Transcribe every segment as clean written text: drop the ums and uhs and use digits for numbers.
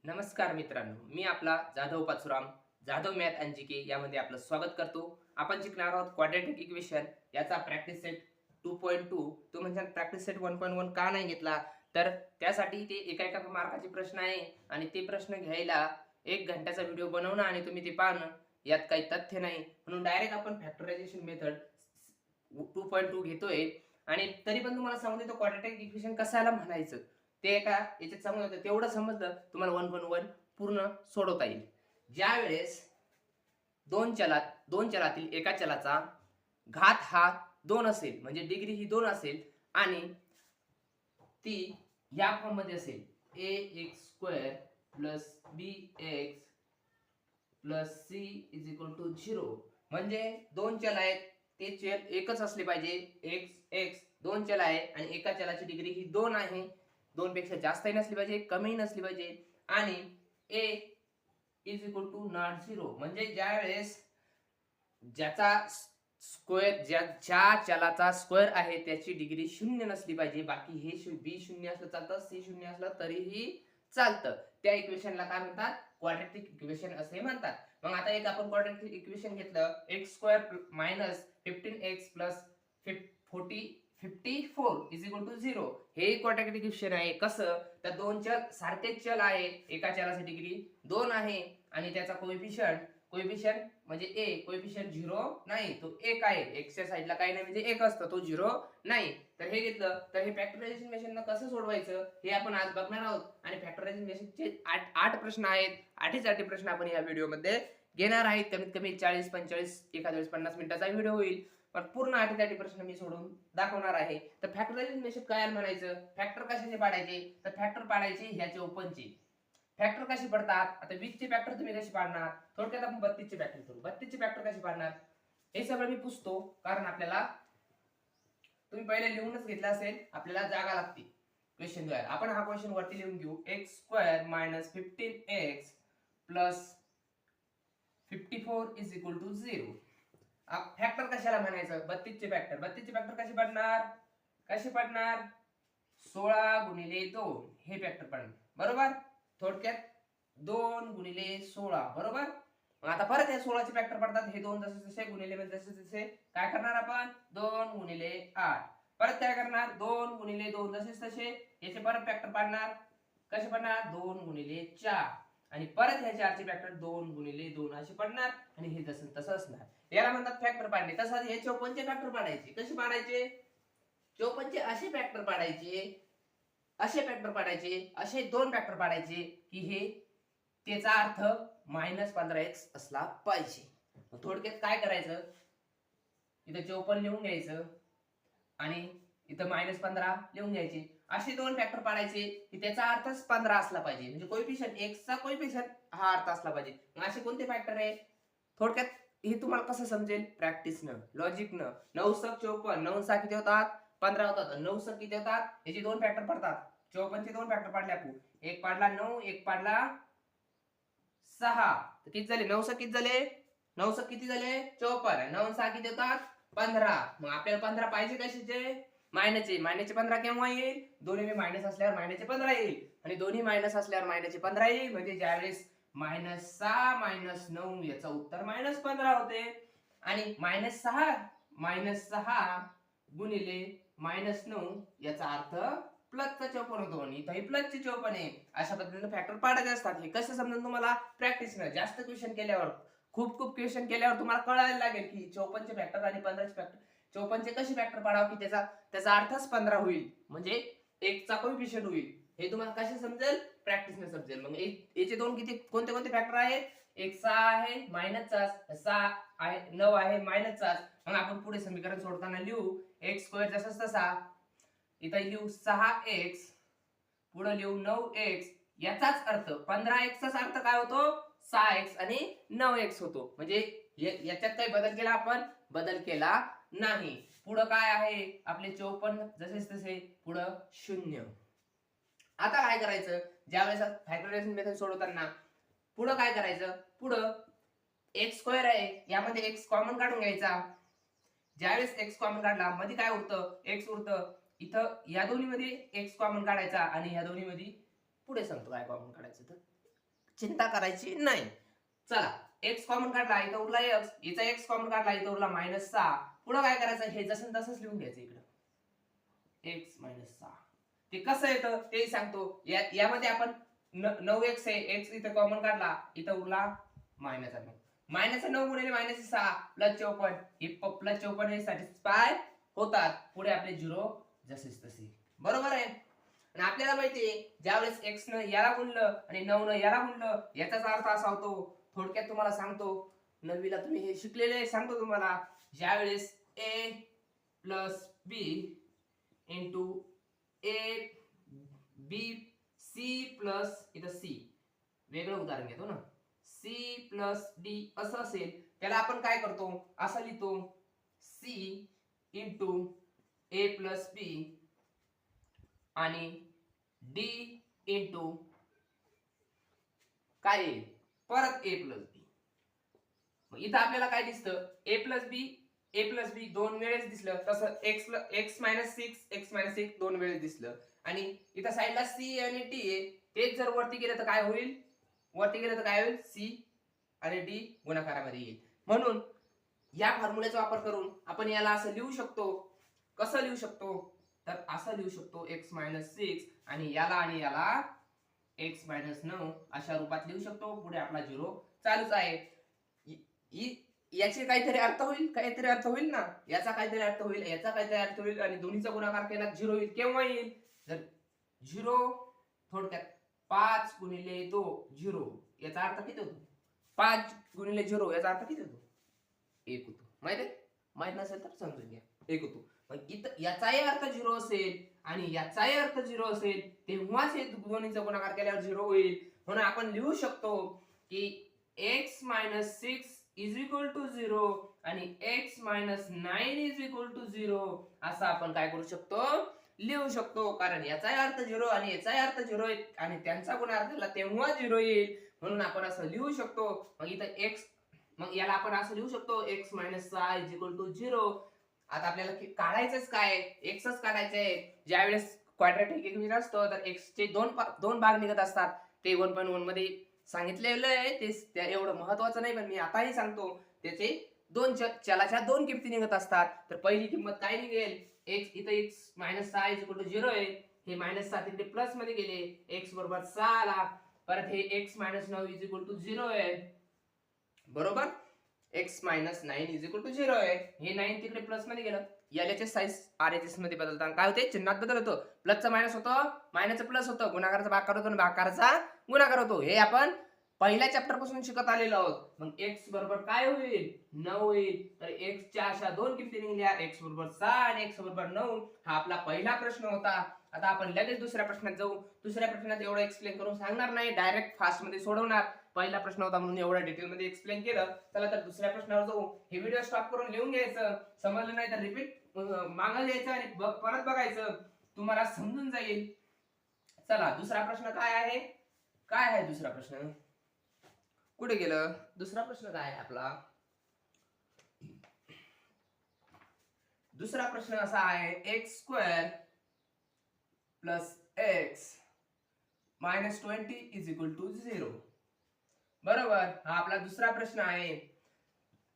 नमस्कार मित्रांनो, मी आपला Jadhav Pachuram, Jadhav math and GK यामध्ये आपलं स्वागत करतो. आपण शिकणार आहोत क्वाड्रॅटिक इक्वेशन याचा प्रॅक्टिस सेट 2.2. तो म्हणजे प्रॅक्टिस सेट 1.1 का नाही घेतला, तर त्यासाठी ते एका मार्काचे प्रश्न आहे आणि ते प्रश्न घ्यायला 1 घंट्याचा व्हिडिओ बनवणं आणि तुम्ही ते पाहणं यात काही तथ्य नाही. म्हणून डायरेक्ट आपण फॅक्टरायझेशन मेथड 2.2 घेतोय आणि तरी पण तुम्हाला सांगू देतो क्वाड्रॅटिक इक्वेशन कशाला म्हणायचं ते एका याच्यात सांगून होतं. तेवढं समजलं तुम्हाला 1.1 पूर्ण सोडवता येईल. ज्या वेळेस दोन चलातील एका चलाचा घात हा 2 असेल, म्हणजे डिग्री ही 2 असेल आणि ती या फॉर्म मध्ये असेल ax² plus bx plus c is equal to 0, म्हणजे दोन चल आहेत ते चल एकच असले पाहिजे. x दोन चल आहे आणि एका चलाची डिग्री ही 2 आहे. 2 पेक्षा जास्तही नसली पाहिजे, कमीही नसली पाहिजे आणि a is equal to not 0, म्हणजे ज्या वेळेस ज्याचा स्क्वेअर ज्या चलाचा स्क्वेअर आहे त्याची डिग्री 0 नसली पाहिजे. बाकी हे बी 0 असलं चालतं, सी 0 असलं तरीही चालतं. त्या इक्वेशनला काय म्हणतात? क्वाड्रॅटिक इक्वेशन असे म्हणतात. मग आता एक आपण क्वाड्रॅटिक इक्वेशन घेतलं, x² minus 15x plus 54 is equal to 0. हे क्वाड्रॅटिक इक्वेशन आहे. कसं? तर दोन चल सारखेच चल आहे, एका चलाची डिग्री 2 आहे आणि त्याचा कोएफिशियंट म्हणजे a कोएफिशियंट 0 नाही, तो 1 आहे. x च्या साइडला काही नाही म्हणजे 1 असतं, तो 0 नाही. तर हे घेतलं तर हे फॅक्टरायझेशन मेथडनं कसं सोडवायचं हे आपण आज बघणार आहोत. आणि फॅक्टरायझेशन मेथडचे 8 प्रश्न आहेत. 8 प्रश्न आपण या व्हिडिओमध्ये घेणार आहेत. कमीत कमी 40-45 एखाद्या वेळेस 50 मिनिटाचा व्हिडिओ होईल, पण पूर्ण 8 प्रश्न मी सोडून दाखवणार आहे. तर फॅक्टरायझेशन मेथड काय म्हणायचं? फॅक्टर कशाचे पाडायचे? तर फॅक्टर पाडायचे ह्याचे ओपनचे. फॅक्टर कशी पडतात? आता 20 चे फॅक्टर तुम्ही कशी पाडणार? थोडक्यात आपण 32 चे फॅक्टर करू. 32 चे फॅक्टर कशी पाडणार हे सगळं मी पुसतो, कारण आपल्याला तुम्ही पहिले लिहूनच घेतलं असेल, आपल्याला जागा लागते क्वेश्चन द्वारे. आपण हा क्वेश्चन वरती लिहून घेऊ, x² minus 15x plus 54 is equal to 0. Factor कशाला म्हणायचं? 32 चे फॅक्टर. 32 चे फॅक्टर कसे पडणार 16 गुणिले 2 हे फॅक्टर पडणार, बरोबर. थोडक्यात 2 गुणिले 16, बरोबर. मग आता परत हे 16 चे फॅक्टर पडतात, हे 2 जसे जसे गुणिले म्हणजे जसे जसे काय करणार आपण 2 गुणिले 8. परत काय करणार 2 गुणिले 2 जसे तसे याचे परत फॅक्टर पाडणार. कसे पडणार 2 गुणिले 4 आणि परत ह्या 4 चे फॅक्टर 2 गुणिले 2 असे पडणार आणि हे जसं तसं असणार. याला म्हणतात फॅक्टर पाडणे. तसंच हे 54 चे फॅक्टर पाडायचे. कसे पाडायचे? 54 चे असे फॅक्टर पाडायचे, असे 2 फॅक्टर पाडायचे की हे त्याचा अर्थ -15x असला पाहिजे. थोडक्यात काय करायचं, इथं 54 लिहून घ्यायचं आणि इथं -15 लिहून घ्यायचे. असे 2 फॅक्टर पाडायचे की त्याचा अर्थच 15 असला पाहिजे, म्हणजे कोएफिशियंट x चा कोएफिशियंट हा अर्थ असला पाहिजे. मग असे कोणते फॅक्टर आहे? थोडक्यात हे तुम्हाला कसं समजेल? प्रॅक्टिसनं, लॉजिकनं. 9 × 54, 9 सा किती होतात? 15 होतात. 9 सा किती होतात? याचे 2 फॅक्टर पडतात. 54 चे 2 फॅक्टर पाडले आपण. एक पाडला 9, एक पाडला 6. तर किती झाले? 9 सा किती झाले? 9 सा किती झाले? 54. 9 सा किती होतात? 15. मग आपल्याला 15 पाहिजे कशाचे? मायनसचे. मायनसचे 15 केव्हा येईल? दोन्ही मायनस असल्यावर मायनसचे 15 येईल आणि दोन्ही मायनस असल्यावर मायनसचे 15 येईल, म्हणजे ज्यावेळेस -6 - 9 याचा उत्तर -15 होते. आणि -6 गुणिले -9 याचा अर्थ प्लसचा 54 होतो आणि इथंही प्लसचे 54 आहे. अशा पद्धतीने फॅक्टर पाडायचे असतात. हे कसं समजेल तुम्हाला? प्रॅक्टिसनं, जास्त क्वेश्चन केल्यावर, खूप क्वेश्चन केल्यावर तुम्हाला कळायला लागेल की 54 चे फॅक्टर आणि 15 चे फॅक्टर. 54 चे कसे फॅक्टर पाडावं की त्याचा अर्थच 15 होईल, म्हणजे 1 चा कोएफिशियंट होईल. हे तुम्हाला कसे समजेल? प्रॅक्टिसने समजेल. मग याचे दोन कोणते कोणते फॅक्टर आहेत? एक 6 आहे मायनसचा, 6 आहे 9 आहे मायनसचा. मग आपण पुढे समीकरण सोडताना लिहू x² जसाच तसा, इथं लिहू 6x, पुढे लिहू 9x. याचाच अर्थ 15x चा अर्थ काय होतो? 6x आणि 9x होतो. म्हणजे याच्यात काही बदल केला आपण? बदल केला नाही. पुढे काय आहे आपले 54 जसेच तसे, पुढे 0. आता काय करायचं? ज्यावेळेस फॅक्टरायझेशन मेथड सोडवताना पुढे काय करायचं? पुढे x² आहे, यामध्ये x कॉमन काढून घ्यायचा. ज्यावेळेस x कॉमन काढला मध्ये काय उरतं? x उरतं. इथं या दोन्ही मध्ये x कॉमन काढायचा आणि या दोन्ही मध्ये पुढे सांगतो काय कॉमन काढायचं. तर चिंता करायची नाही. चला x कॉमन काढला, इथं उरला x, इथं x कॉमन काढला, इथं उरला -6. पुढे काय करायचं, हे जसं तसंच लिहून घ्यायचं इकडं x - 6. ते कसं येतं ते सांगतो. यामध्ये आपण 9x आहे, x इथं कॉमन काढला, इथं उरला -9. -9 गुणिले -6 +54. हे +54 हे सॅटिस्फाय होतात. पुढे आपले 0 जसेच तसे. बरोबर आहे. आणि आपल्याला माहिती आहे ज्यावेळेस x न याला गुणलं आणि 9 न याला गुणलं, याचाच अर्थ असा होतो. थोडक्यात तुम्हाला सांगतो, 9वीला तुम्ही हे शिकलेले आहे, सांगतो तुम्हाला. ज्यावेळेस a + b * a b c plus इथं c, वेगळं उदाहरण घेतो ना, c + d असं असेल, त्याला आपण काय करतो, असं लिहितो c * a + b आणि d * काय आहे, परत a + b. मग इथं आपल्याला काय दिसतं, a + b दोन वेळेस दिसलं, तसं x - 6 दोन वेळेस दिसलं. आणि इथं साइडला c आणि d आहे, तेच जर वरती गेलं तर काय होईल, c आणि d गुणाकारामध्ये येईल. म्हणून या फॉर्म्युल्याचा वापर करून आपण याला असं लिहू शकतो. कसं लिहू शकतो, तर असं लिहू शकतो x - 6 आणि याला x - 9 अशा रूपात लिहू शकतो. पुढे आपला 0 चालूच आहे. याचे काहीतरी अर्थ होईल ना, याचा काहीतरी अर्थ होईल आणि दोन्हीचा गुणाकार केला 0 होईल. केव्हा येईल, जर 0 थोडक्यात 5 गुणिले 2 0, याचा अर्थ किती होतो, 5 गुणिले 0 याचा अर्थ किती होतो, 1 होतो. माहित नसेल तर समजून घ्या, 1 होतो. मग इथं याचाही अर्थ 0 असेल आणि याचाही अर्थ 0 असेल, तेव्हाच हे दोन्हीचा गुणाकार केल्यावर 0 होईल. म्हणून आपण लिहू शकतो की x - 6 = 0 आणि x - 9 = 0 असं आपण काय करू शकतो, लिहू शकतो. कारण याचाही अर्थ 0 आणि याचाही अर्थ 0 आहे आणि त्यांचा गुणाकार केला तेव्हा 0 येईल. म्हणून आपण असं लिहू शकतो. मग इथं मग याला आपण असं लिहू शकतो, x - 6 = 0. आता आपल्याला काढायचंच काय, xच काढायचंय. ज्यावेळेस क्वाड्रॅटिक इक्वेशन असतं तर x चे दोन भाग निघत असतात. ते 1.1 मध्ये सांगितलेलं आहे, ते एवढं महत्वाचं नाही, पण मी आताही सांगतो. त्याचे चलाच्या दोन किमती निघत असतात. तर पहिली किंमत काय निघेल, इथं x - 6 = 0 आहे, हे -6 तिकडे प्लस मध्ये गेले, x = 6 आला. परत हे x - 9 = 0 आहे, बरोबर. x - 9 = 0 आहे, हे 9 तिकडे प्लस मध्ये गेलं. याचे साइज RHS मध्ये बदलतात, काय होते, चिन्हात बदल होतो. प्लसचा मायनस होतं, मायनसचं प्लस होतं, गुणाकाराचा भागाकार होतो आणि भागाकाराचा गुणाकार होतो. हे आपण पहिल्या चॅप्टर पासून शिकत आलेलो आहोत. मग x बरोबर काय होईल, 9 होईल. तर x च्या अशा दोन किमती निघाल्या, x = 6 आणि x = 9. हा आपला पहिला प्रश्न होता. आता आपण लगेच दुसऱ्या प्रश्नात जाऊ. दुसऱ्या प्रश्नात एवढं एक्सप्लेन करून सांगणार नाही, डायरेक्ट फास्ट मध्ये सोडवणार. पहिला प्रश्न होता म्हणून एवढं डिटेल मध्ये एक्सप्लेन केलं. चला तर दुसऱ्या प्रश्नावर जाऊ. हे व्हिडिओ स्टॉप करून लिहून घ्यायचं, समजलं नाही तर रिपीट मागं घ्यायचं आणि परत बघायचं, तुम्हाला समजून जाईल. चला दुसरा प्रश्न काय आहे दुसरा प्रश्न, कुठे गेलं दुसरा प्रश्न, काय आहे आपला दुसरा प्रश्न असा आहे, x² + x - 20 = 0. बरोबर, हा आपला दुसरा प्रश्न आहे.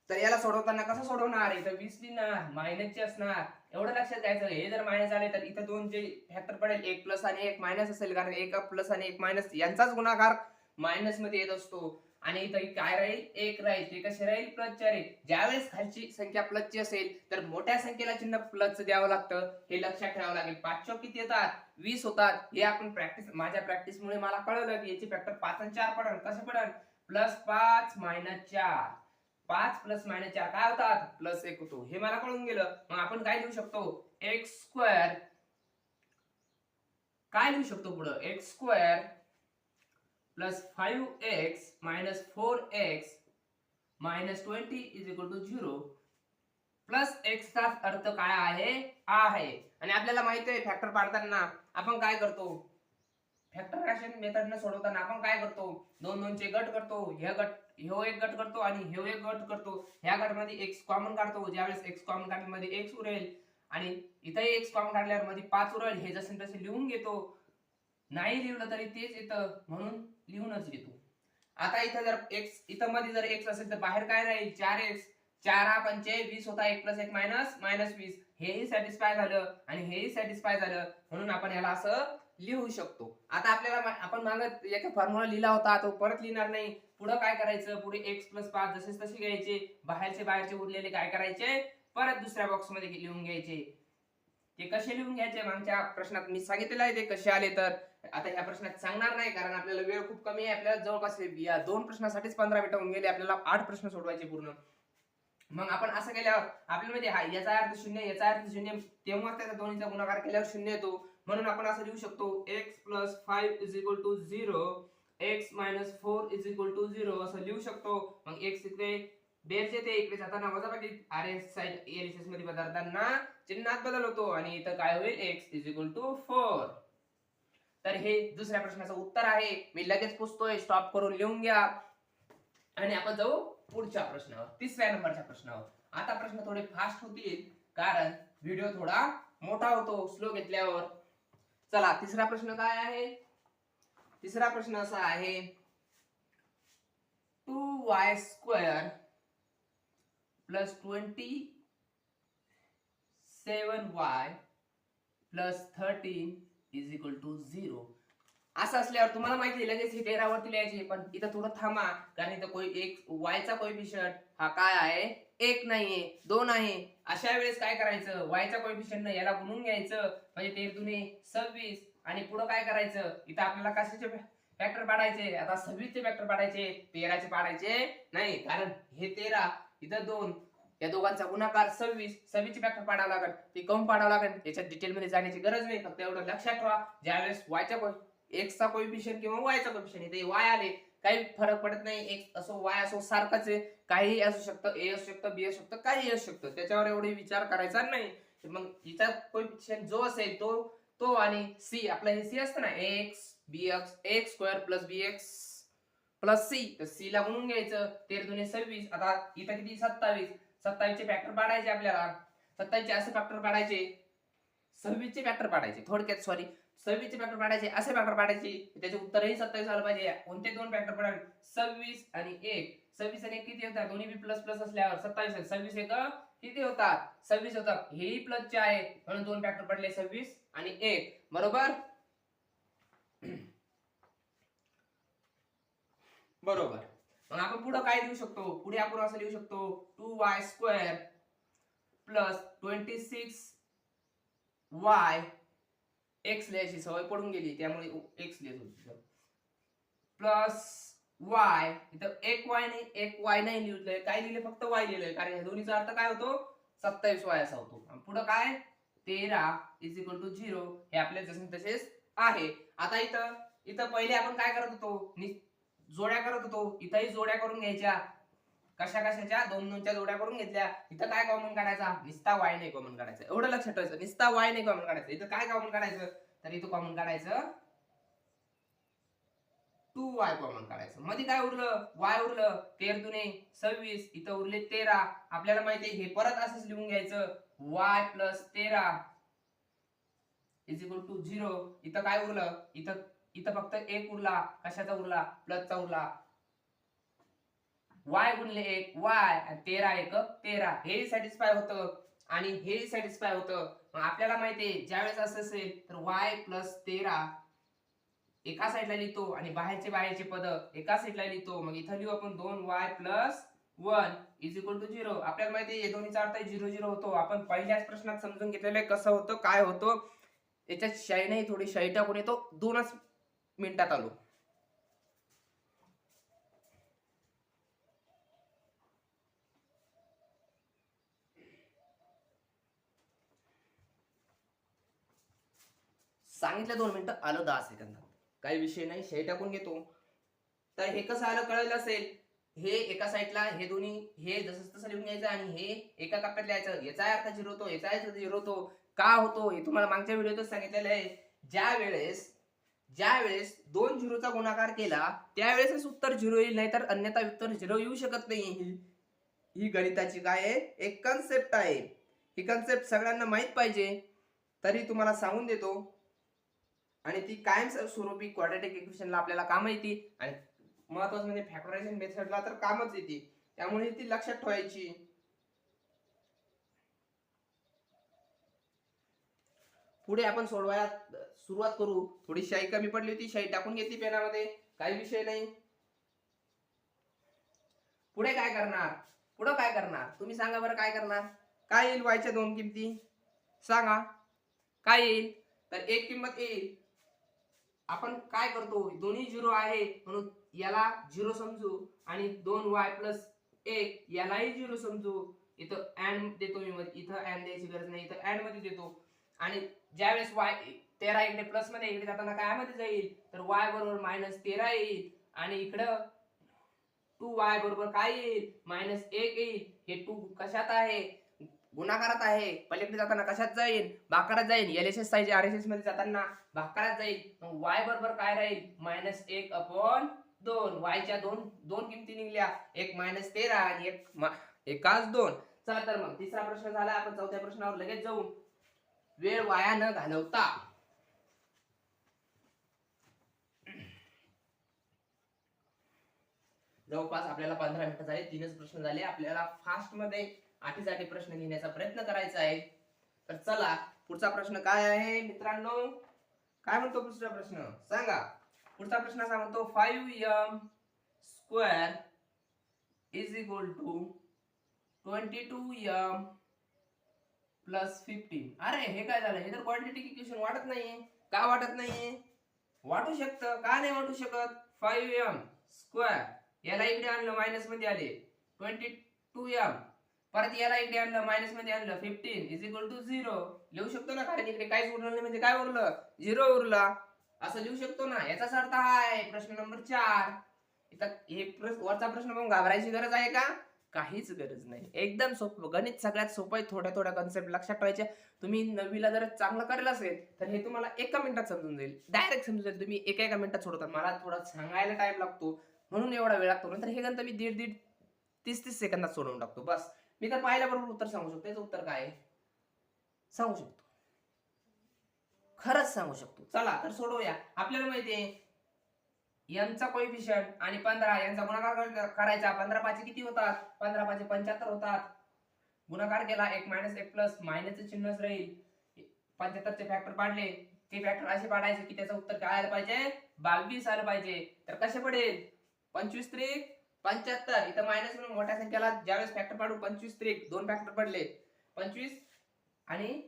तर याला सोडवताना कसं सोडवणार, इथं 20 लिहिणार, मायनसचे असणार. एवढं लक्षात घ्यायचं, हे जर मायनस आले तर इथं दोन जे फॅक्टर पडेल, एक प्लस आणि एक मायनस असेल, कारण एक प्लस आणि एक मायनस यांचाच गुणाकार मायनस मध्ये येत असतो. आणि इथं काय राहील, एक राहील, ते कसे राहील, प्लसचे राहील. ज्यावेळेस खालची संख्या प्लसची असेल तर मोठ्या संख्येला चिन्ह प्लसचं द्यावं लागतं, हे लक्षात ठेवावं लागेल. 5 चौक किती येतात, 20 होतात. हे आपण माझ्या प्रॅक्टिसमुळे मला कळलं की याची फॅक्टर 5 आणि 4 पडन. कसं पडन, +5 - 4, 5 + -4 काय होतात, +1 होतो. हे मला कळून गेलं. मग आपण काय लिहू शकतो, x² काय लिहू शकतो पुढे, x² + 5x - 4x - 20 = 0 plus x चा अर्थ काय आहे. आणि आपल्याला माहिती आहे फॅक्टर पाडताना आपण काय करतो, फॅक्टरायझेशन मेथड ने सोडवताना आपण काय करतो, 2 चे गट करतो. ह्यो एक गट करतो आणि ह्यो एक गट करतो. ह्या गटामध्ये x कॉमन काढतो. ज्यावेळेस x कॉमन काढल्यामध्ये x उरेल आणि इथेही x कॉमन काढल्यावर मध्ये 5 उरेल. हे जसे तसे लिहून घेतो. नाही लिहिलं तरी तेच येतं, म्हणून लिहूनच घेतो. आता इथं जर x इथं मध्ये जर x असेल तर बाहेर काय राहील 4x, 4 पंचे 20 होता, 1 + 1 -20. हेही सॅटिस्फाय झालं आणि हेही सॅटिस्फाय झालं, म्हणून आपण याला असं लिहू शकतो. आता आपल्याला आपण मागत एक फॉर्म्युला लिहिला होता, तो परत लिहिणार नाही. पुढे काय करायचं, पुढे x + 5 जसेच तसे घ्यायचे, बाहेरचे उरलेले काय करायचे, परत दुसऱ्या बॉक्स मध्ये लिहून घ्यायचे. ते कसे लिहून घ्यायचे मागच्या प्रश्नात मी सांगितलेलं आहे ते कसे आले. तर आता ह्या प्रश्नात सांगणार नाही, कारण आपल्याला वेळ खूप कमी आहे. आपल्याला जवळपास या 2 प्रश्नासाठीच 15 मिनिटं होऊन गेले. आपल्याला 8 प्रश्न सोडवायचे पूर्ण. मग आपण असं केल्यावर आपल्यामध्ये हा याचा अर्थ 0, याचा अर्थ 0, तेव्हा त्याचा दोन्हीचा गुणाकार केल्यावर 0 येतो. म्हणून आपण असं लिहू शकतो x + 5 = 0, x - 4 = 0 असं लिहू शकतो. मग x इथे बेरचे ते इकडे जाताना वजाबाकी RS साइड एरिसेस मध्ये बदलताना चिन्हात बदल होतो आणि इथं काय होईल, x = 4. तर हे दुसऱ्या प्रश्नाचं उत्तर आहे. मी लगेच पुसतोय, स्टॉप करून लिहून घ्या आणि आपण जाऊ पुढच्या प्रश्नावर, तिसऱ्या नंबरच्या प्रश्नावर. आता प्रश्न थोडे फास्ट होतील कारण व्हिडिओ थोडा मोठा होतो स्लो घेतल्यावर. चला तिसरा प्रश्न काय आहे. तिसरा प्रश्न असा आहे 2y² + 27y + 13 = 0. असं असल्यावर तुम्हाला माहिती आहे लगेच हे 13 वरती लिहायचे, पण इथं थोडं थांबा, कारण इथं y चा कोएफिशियंट हा काय आहे, 1 नाहीये, 2 आहे. अशा वेळेस काय करायचं, y चा कोएफिशियंट याला गुणून घ्यायचं, म्हणजे 13 दुने 26. आणि पुढे काय करायचं, इथं आपल्याला कशाचे फॅक्टर पाडायचे, आता 26 चे फॅक्टर पाडायचे, 13 चे पाडायचे नाही, कारण हे 13 इथं 2, या दोघांचा गुणाकार 26, 26 चे फॅक्टर पाडावं लागेल. ते काऊन पाडावं लागेल याच्यात डिटेल मध्ये जाण्याची गरज नाही, फक्त एवढं लक्षात ठेवा, ज्यावेळेस y चा x चा कोएफिशियंट किंवा y चा कोएफिशियंट इथे y आले, काही फरक पडत नाही, x असो y असो सारखाच आहे, काही असू शकतं, a असू शकतं, b असू शकतं, काही असू शकतं, त्याच्यावर एवढे विचार करायचा नाही. मग हिचा कोएफिशियंट जो असेल तो आणि c, आपलं हे c असतं ना, x + bx + c, तर c ला गुणून घ्यायचं, 13 दुने 26. आता इथं किती 27, 27 चे फॅक्टर पाडायचे आपल्याला, 27 चे असे फॅक्टर पाडायचे, 26 चे फॅक्टर पाडायचे, थोडक्यात सॉरी 26 चे फॅक्टर पाडायचे, असे फॅक्टर पाडायचे, त्याचे उत्तरही 27 आलं पाहिजे. कोणते दोन फॅक्टर पडावे, 26 आणि 1. 26 आणि 1 किती होतात, दोन्ही बी प्लस प्लस असल्यावर 27 आहे, 26 एक किती होतात, 26 होतात, हेही प्लसचे आहे, म्हणून दोन फॅक्टर पडले 26 आणि 1, बरोबर. बरोबर. मग आपण पुढे काय लिहू शकतो, पुढे आपण असं लिहू शकतो 2y² + 26y, x लिहायची सवय पडून गेली त्यामुळे x लिहित होतो, प्लस y, इथं एक y नाही लिहिलंय, काय लिहिले, फक्त y लिहिलंय, कारण या दोन्हीचा अर्थ काय होतो, 27y असा होतो. पुढे काय 13 = 0, हे आपल्या जसे तसेच आहे. आता इथं पहिले आपण काय करत होतो, जोड्या करत होतो, इथंही जोड्या करून घ्यायच्या, कशाच्या, 2 जोड्या करून घेतल्या. इथं काय कॉमन काढायचा, निस्ता y नाही कॉमन काढायचं, एवढं लक्षात ठेवायचं, निस्ता y नाही कॉमन काढायचं. इथं काय कॉमन काढायचं, तर इथं कॉमन काढायचं 2y कॉमन काढायचं, मध्ये काय उरलं, y उरलं, 13 दुने 26, इथं उरले 13. आपल्याला माहिती आहे हे परत असंच लिहून घ्यायचं, y + 13 = 0. इथं काय उरलं, इथं फक्त 1 उरला, कशाचा उरला, प्लसचा उरला, y गुणिले 1 y, आणि 13 1 13, हे सॅटिस्फाय होतं आणि हे सॅटिस्फाय होतं. मग आपल्याला माहिती आहे ज्यावेळेस असं असेल तर y + 13 एका साईडला लिहितो आणि बाहेरचे पद एका साईडला लिहितो. मग इथं लिहू आपण 2y + 1 = 0. आपल्याला माहिती आहे दोन्हीचा अर्थ 0 0 होतो. आपण पहिल्याच प्रश्नात समजून घेतलेलं कसं होतं, काय होतं, याच्यात शाई नाही, थोडी शाई टाकून येतो, 2च मिनिटात आलो. सांगितलं 2 मिनिटं, आलो 10 सेकंदात, काही विषय नाही, शाई टाकून घेतो. तर हे कसं आलं कळलं असेल, हे एका साईडला हे दोन्ही हे जसं तसं लिहून घ्यायचं आणि हे एका कप्प्यात लिहायचं, याचा अर्थ 0 होतो, याचा अर्थ 0 होतो. का होतो हे तुम्हाला मागच्या व्हिडिओतच सांगितलेलं आहे. ज्यावेळेस 2 झिरोचा गुणाकार केला त्यावेळेसच उत्तर 0 येईल, नाहीतर अन्यथा उत्तर 0 येऊ शकत नाही. ही गणिताची काय आहे, एक कन्सेप्ट आहे. ही कन्सेप्ट सगळ्यांना माहित पाहिजे, तरी तुम्हाला सांगून देतो. आणि ती कायम स्वरूपी क्वाड्रॅटिक इक्वेशनला आपल्याला का माहिती, आणि महत्वाचं म्हणजे फॅक्टरायझेशन मेथडला तर कामच येते, त्यामुळे ती लक्षात ठेवायची. पुढे आपण सोडवायला सुरुवात करू. थोडी शाई कमी पडली होती, शाई टाकून घेतली पेनामध्ये, काही विषय नाही. पुढे काय करणार? पुढे काय करणार तुम्ही सांगा बरं, काय करणार? काय येईल वायच्या दोन किमती सांगा, काय येईल? तर एक किंमत येईल, आपण काय करतो, दोन्ही झिरो आहे म्हणून याला झिरो समजू आणि 2y प्लस 1 यालाही झिरो समजू. इथं अँड देतो मी, इथं अँड द्यायची गरज नाही, इथं अँड मध्ये देतो. आणि ज्यावेळेस y 13 इकडे प्लस मध्ये, इकडे जाताना काय मध्ये जाईल, तर y बरोबर -13 येईल आणि इकडं 2y बरोबर काय येईल, -1 येईल. हे 2 कशात आहे, गुणाकारात आहे, पलीकडे जाताना कशात जाईल, भागाकारात जाईल. LHS साईज RHS मध्ये जाताना भागाकारात जाईल. मग y बरोबर काय राहील, -1/2. y च्या दोन किमती निघल्या, एक -13 आणि एक 2. चला तर मग तिसरा प्रश्न झाला, आपण चौथ्या प्रश्नावर लगेच जाऊ. वेळ वाया न घालवता जवळपास आपल्याला 15 मिनिटं झाले, 3च प्रश्न झाले. आपल्याला फास्ट मध्ये आठीसाठी प्रश्न घेण्याचा प्रयत्न करायचा आहे. तर चला पुढचा प्रश्न काय आहे मित्रांनो, काय म्हणतो पुढचा प्रश्न सांगा. पुढचा प्रश्न असा म्हणतो 5m² is equal to 22m plus 15. अरे हे काय झालं, हे तर क्वाड्रॅटिक इक्वेशन वाटत नाहीये. का वाटत नाहीये? वाटू शकतं, का नाही वाटू शकत? 5m², याला इकडे आणलं मायनस मध्ये आले 22m, परत याला इकडे आणलं मायनस मध्ये आणलं 15 इज इक्वल टू 0. लिहू शकतो ना, कारण इकडे काहीच उरलं नाही म्हणजे काय उरलं, 0 उरला, असं लिहू शकतो ना. याचाच अर्थ हा आहे प्रश्न नंबर 4. इथं हे वरचा प्रश्न बघून घाबरायची गरज आहे का? काहीच गरज नाही, एकदम सोपं गणित, सगळ्यात सोपं आहे. थोड्या थोड्या कन्सेप्ट लक्षात ठेवायच्या. तुम्ही 9वीला जर चांगलं करेल असेल तर हे तुम्हाला एका मिनिटात समजून जाईल, डायरेक्ट समजून जाईल. तुम्ही एका मिनिटात सोडवता, मला थोडा सांगायला टाइम लागतो म्हणून एवढा वेळ लागतो. नंतर हे गणित मी 30 सेकंदात सोडवून टाकतो बस. मी तर पाहिल्याबरोबर उत्तर सांगू शकतो. त्याचं उत्तर काय आहे सांगू शकतो, खरंच सांगू शकतो. चला तर सोडवूया. आपल्याला माहिती आहे यांचा कोएफिशियंट आणि 15 यांचा गुणाकार करायचा. 15 किती होतात, 15 75 होतात. गुणाकार केला, 1 - 1 प्लस मायनसचे चिन्हच राहील. 75 चे फॅक्टर पाडले, ते फॅक्टर असे पाडायचे की त्याचं उत्तर काय आलं पाहिजे, 22 आलं पाहिजे. तर कसे पडेल, 25 त्रिक 75. इथं मायनस म्हणून मोठ्या संख्येला ज्यावेळेस फॅक्टर पाडू, 25 त्रिक 2 फॅक्टर पडले, 25 आणि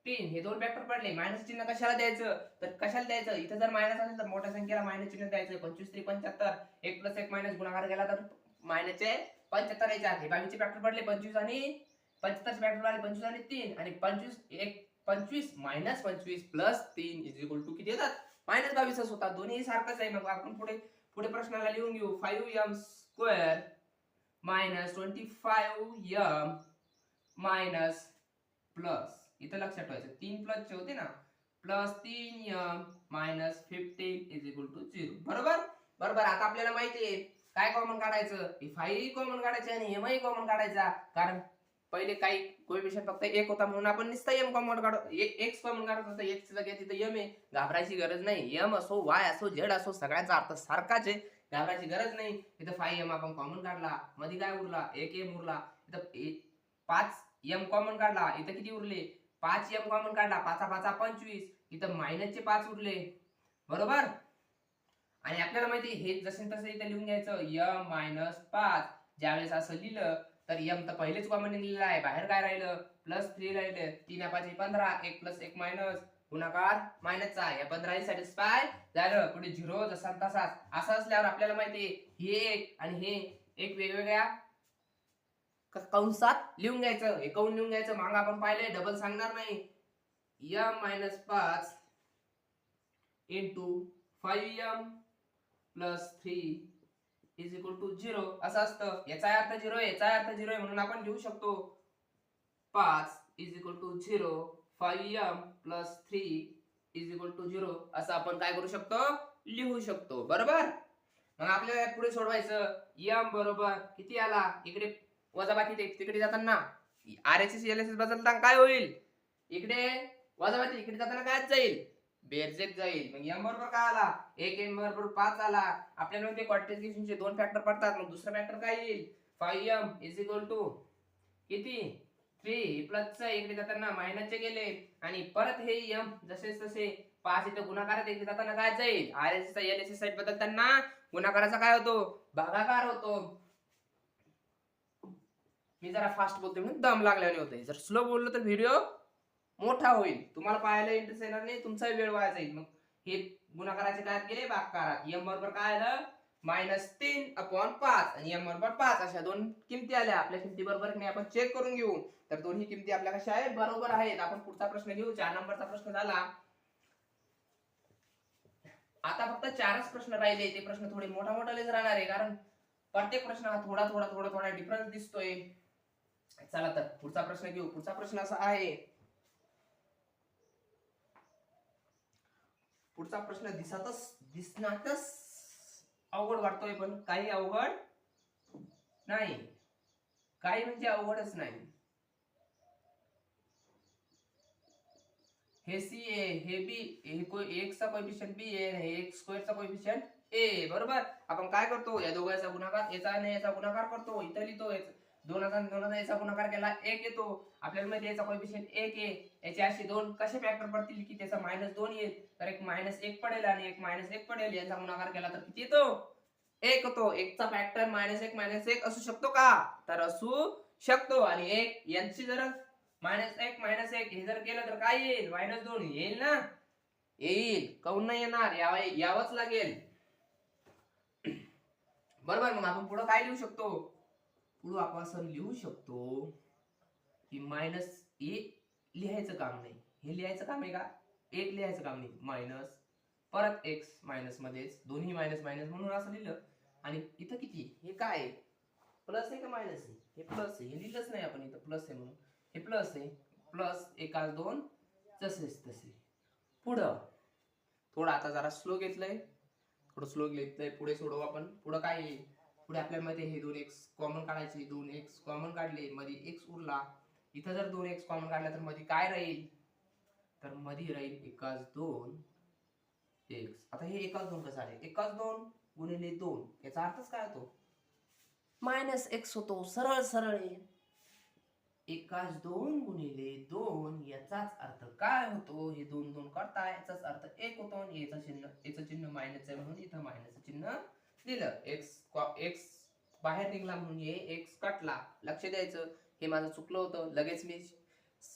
3 हे 2 फॅक्टर पडले. मायनस चिन्ह कशाला द्यायचं, तर कशाला द्यायचं, इथं जर मायनस असेल तर मोठ्या संख्येला मायनस चिन्ह द्यायचं. 25 त्रिक 75, 1 + 1 मायनस गुणाकार केला तर मायनसचे 75 यायचे आहे. 22 चे फॅक्टर पडले 25 आणि 75 चे फॅक्टर आले 25 आणि 3 आणि 25 25 - 25 + 3 इज इक्वल टू किती येतात, -22च होतात. दोन्ही सारखंच आहे. मग आपण पुढे प्रश्नाला लिहून घेऊ. 5m² - 25m प्लस, इथं लक्षात ठेवायचं 3 प्लस चे होते ना, plus 3m - 15 is equal to 0. बरोबर. आता आपल्याला माहिती आहे काय कॉमन काढायचं, 5 कॉमन काढायचं आणि m कॉमन काढायचा. कारण पहिले काही कोएफिशियंट फक्त 1 होता म्हणून आपण नुसतं m कॉमन काढतो, x कॉमन काढत होतो. x च्या जागी तिथं m आहे, घाबरायची गरज नाही. m असो, y असो, z असो, सगळ्यांचा अर्थ सारखाच आहे, घाबरायची गरज नाही. इथं 5m आपण कॉमन काढला, मध्ये काय उरला, 1m उरला. इथं 5m कॉमन काढला, इथं किती उरले, 5m कॉमन काढला, 5 × 5 = 25, इथं मायनसचे 5 उरले. बरोबर. आणि आपल्याला माहिती हे जसे तसे इथं लिहून घ्यायचं, m - 5. ज्यावेळेस असं लिहिलं तर m तर पहिलेच कॉमन निघलेलं आहे, बाहेर काय राहिलं, +3 राहिले. 3 × 5 = 15, 1 + 1 मायनस, गुणाकार मायनसचा, या 15 सॅटिस्फाय झालं. पुढे 0 जसा तसाच. असं असल्यावर आपल्याला माहिती हे एक आणि हे एक वेगवेगळ्या कंसात लिहून घ्यायचं. हे कौन लिहून घ्यायचं, मागं आपण पाहिलंय, डबल सांगणार नाही. m - 5 × 5m + 3 is equal to 0 असं असतं. याचा अर्थ 0 आहे, याचा अर्थ 0 आहे म्हणून आपण लिहू शकतो 5 is equal to 0, 5m + 3 is equal to 0 असं आपण काय करू शकतो, लिहू शकतो. बरोबर. मग आपल्याला पुढे सोडवायचं. m बरोबर किती आला, इकडे वजाबाकी तिकडे जाताना RHS LHS बदलताना काय होईल, इकडे वजाबाकी इकडे जाताना काय जाईल, बेरजेत जाईल. मग m बरोबर काय आला? 1 m बरोबर 5 आला. आपल्याला माहिती क्वाड्रॅटिक दोन फॅक्टर पडतात. मग दुसरा फॅक्टर काय येईल? 5m इज इक्वल टू किती? 3 प्लसचा इकडे जाताना मायनसचे गेले आणि परत हे m जसे तसे 5 इथे गुणाकारात इकडे जाताना काय जाईल? RHS चा LHS साइड बदलताना गुणाकाराचा काय होतो? भागाकार होतो. मी जरा फास्ट बोलतोय म्हणून दम लागल्याने होते. जर स्लो बोललो तर व्हिडिओ मोठा होईल, तुम्हाला पाहायला इंटरेस्ट येणार नाही, तुमचा वेळ वाया जाईल. मग हे गुणाकाराचे काय गेले भागाकारात. m बरोबर काय आलं? -3/5 आणि m बरोबर 5 अशा दोन किमती आल्या. आपल्या किमती बरोबर नाही आपण चेक करून घेऊ. तर दोन्ही किमती आपल्या कशा आहेत? बरोबर आहेत. आपण पुढचा प्रश्न घेऊ. 4 नंबरचा प्रश्न झाला. आता फक्त 4च प्रश्न राहिले. ते प्रश्न थोडे मोठा राहणार आहे, कारण प्रत्येक प्रश्न हा थोडा डिफरन्स दिसतोय. चला तर पुढचा प्रश्न घेऊ. पुढचा प्रश्न असा आहे. पुढचा प्रश्न दिसणातच अवघड वाटतोय, पण काही अवघड नाही. काही म्हणजे अवघडच नाही. हे सी ए, हे बी, हे x चा कोएफिशियंट बी आहे, हे x स्क्वेअर चा कोएफिशियंट ए. बरोबर. आपण काय करतो? या दोघांचा गुणाकार, याचा आणि याचा गुणाकार करतो. इथं लिहितो 2 याचा गुणाकार केला 1 येतो. आपल्याला माहिती याचा कोएफिशियंट 1 आहे. याचे असे दोन कसे फॅक्टर पडतील की त्याचा -2 येईल. तर एक -1 पडेल आणि एक -1 पडेल. यांचा गुणाकार केला तर किती येतो? 1 होतो. 1 चा फॅक्टर -1 असू शकतो का? तर असू शकतो. आणि 1 यांची जर -1 हे जर केलं तर काय येईल? -2 येईल ना? येईल. काऊन नाही येणार? यावंच लागेल. बरोबर. मग आपण पुढे काय लिहू शकतो? पुढे आपण असं लिहू शकतो की -a लिहायचं काम नाही. हे लिहायचं काम आहे का? 1 लिहायचं काम नाही. मायनस परत x मायनस मध्येच दोन्ही मायनस म्हणून असं लिहिलं. आणि इथं किती? हे काय आहे? प्लस आहे का मायनस आहे? हे प्लस आहे. हे लिहिलंच नाही आपण इथं प्लस आहे म्हणून. हे प्लस आहे. प्लस 1 2 जसेच तसे. पुढं थोडं आता जरा स्लो घेतलंय. पुढे सोडवू आपण. पुढं काय येईल? पुढे आपल्याला माहिती हे 2x कॉमन काढायचे. 2x कॉमन काढले, मध्ये x उरला. इथं जर 2x कॉमन काढला तर मध्ये काय राहील? तर मध्ये राहील 1 2 x. आता हे 1 2 कसं आहे? 1 2 गुणिले 2 याचा अर्थच काय होतो? -x होतो. सरळ आहे. 1 2 गुणिले 2 याचाच अर्थ काय होतो? हे 2 2 काढता, याचाच अर्थ 1 होतो. आणि याचं चिन्ह मायनस आहे म्हणून इथं मायनस चिन्ह दिलं. x बाहेर निघला म्हणून हे x कटला. लक्ष द्यायचं. हे माझं चुकलं होतं. लगेच मी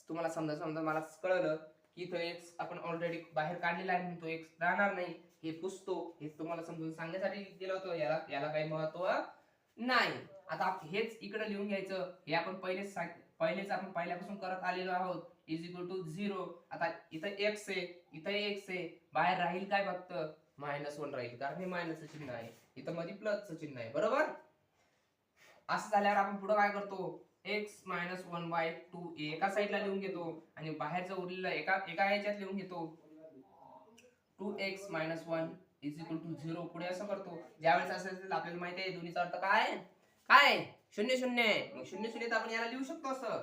तुम्हाला समजा मला कळलं की इथं x आपण ऑलरेडी बाहेर काढलेला आहे म्हणून तो x राहणार नाही. हे पुसतो. हे तुम्हाला समजून सांगण्यासाठी दिलं होतं. याला काही महत्व नाही. आता हेच इकडे लिहून घ्यायचं. हे आपण पहिलेच आपण पहिल्यापासून करत आलेलो आहोत. Is equal to 0. आता इथं x आहे, इथं x आहे. बाहेर राहील काय? फक्त -1 राहील, कारण हे मायनसचं चिन्ह आहे. इथं मध्ये प्लसचं चिन्ह आहे. बरोबर. असं झाल्यावर आपण पुढे काय करतो? x - 1/2 एका साईडला लिहून घेतो आणि बाहेरचं उरलेलं एका ह्याच्यात लिहून घेतो. 2x - 1 is equal to 0. पुढे असं करतो. ज्यावेळेस असेल आपल्याला माहिती आहे दोन्हीचा अर्थ काय? 0 आहे. मग 0 आपण याला लिहू शकतो असं.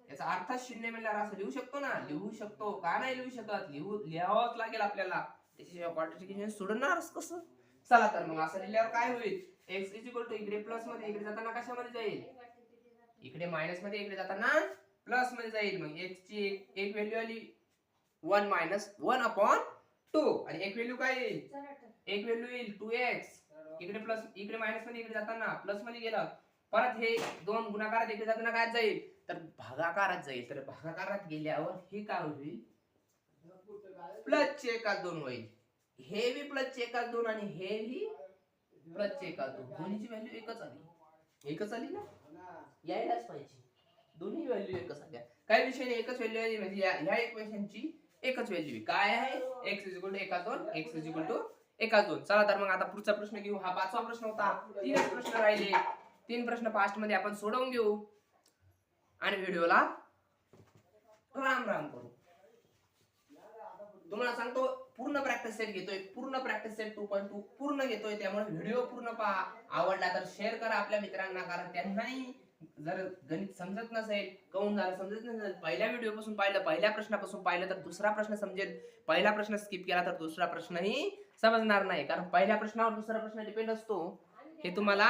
याचा अर्थ 0 म्हणल्यावर असं लिहू शकतो ना? लिहू शकतो. का नाही लिहू शकत? लिहावंच लागेल आपल्याला. त्याच्याशिवाय क्वाड्रॅटिक सोडणारच कसं? चला तर मग असं लिहिल्यावर काय होईल? x इज इक्वल टू इकडे प्लस मध्ये, इकडे जाताना कशामध्ये जाईल? इकडे मायनस मध्ये, इकडे जाताना प्लस मध्ये जाईल. मग x ची एक व्हॅल्यू आली 1 - 1/2 आणि एक व्हॅल्यू काय येईल? एक व्हॅल्यू येईल 2x. इकडे प्लस, इकडे मायनस मध्ये, इकडे जाताना प्लस मध्ये गेलं. परत हे दोन गुणाकारात इकडे जाताना काय जाईल? तर भागाकारात जाईल. तर भागाकारात गेल्यावर हे काय होईल? प्लसचे 1 2 होईल. हे बी प्लसचे 1 2 आणि हे बी प्लसचे 1 2. दोन्हीची व्हॅल्यू एकच आली ना? यायलाच पाहिजे. दोन्ही व्हॅल्यू एकच आल्या. काही विषय नाही, एकच व्हॅल्यू आली म्हणजे ह्या इक्वेशनची एकच व्हॅल्यू काय आहे? x = 1 2, x = 1 2. चला तर मग आता पुढचा प्रश्न घेऊ. हा 5वा प्रश्न होता. 3 प्रश्न राहिले. 3 प्रश्न फास्ट मध्ये आपण सोडवून घेऊ आणि व्हिडिओला राम करू. तुम्हाला सांगतो पूर्ण प्रॅक्टिस सेट घेतोय. पूर्ण प्रॅक्टिस सेट 2.2 पूर्ण घेतोय. त्यामुळे व्हिडिओ पूर्ण पहा. आवडला तर शेअर करा आपल्या मित्रांना, कारण त्यांनाही जर गणित समजत नसेल, काऊन झालं समजत नसेल, पहिल्या व्हिडिओ पासून पाहिलं, पहिल्या प्रश्नापासून पाहिलं तर दुसरा प्रश्न समजेल, पहिला प्रश्न स्किप केला तर दुसरा प्रश्नही समजणार नाही, कारण पहिल्या प्रश्नावर दुसरा प्रश्न डिपेंड असतो, हे तुम्हाला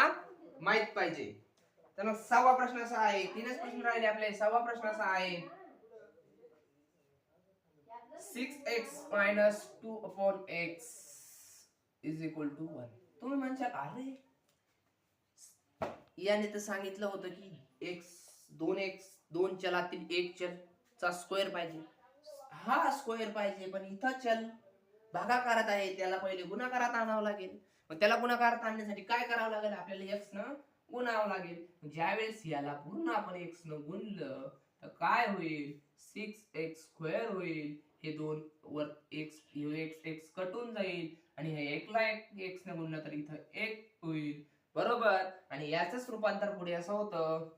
माहित पाहिजे. तर मग 6वा प्रश्न असा आहे, 3च प्रश्न राहिले आपले. 6वा प्रश्न असा आहे 6x - 2/x = 1. तुम्ही म्हणशाल अरे याने तर सांगितलं होतं की दोन चलातील एक चलचा स्क्वेअर पाहिजे, हा स्क्वेअर पाहिजे, पण इथं चल भागाकारात आहे, त्याला पहिले गुणाकारात आणावं लागेल. मग त्याला गुणाकारात आणण्यासाठी काय करावं लागेल, आपल्याला x न गुणावं लागेल. ज्यावेळेस याला पूर्ण आपण x न गुणलं तर काय होईल, 6x² होईल. हे दोन वर x कटून जाईल आणि हे एकला x न गुणलं तर इथं 1 होईल, बरोबर. आणि याचंच रूपांतर पुढे असं होतं,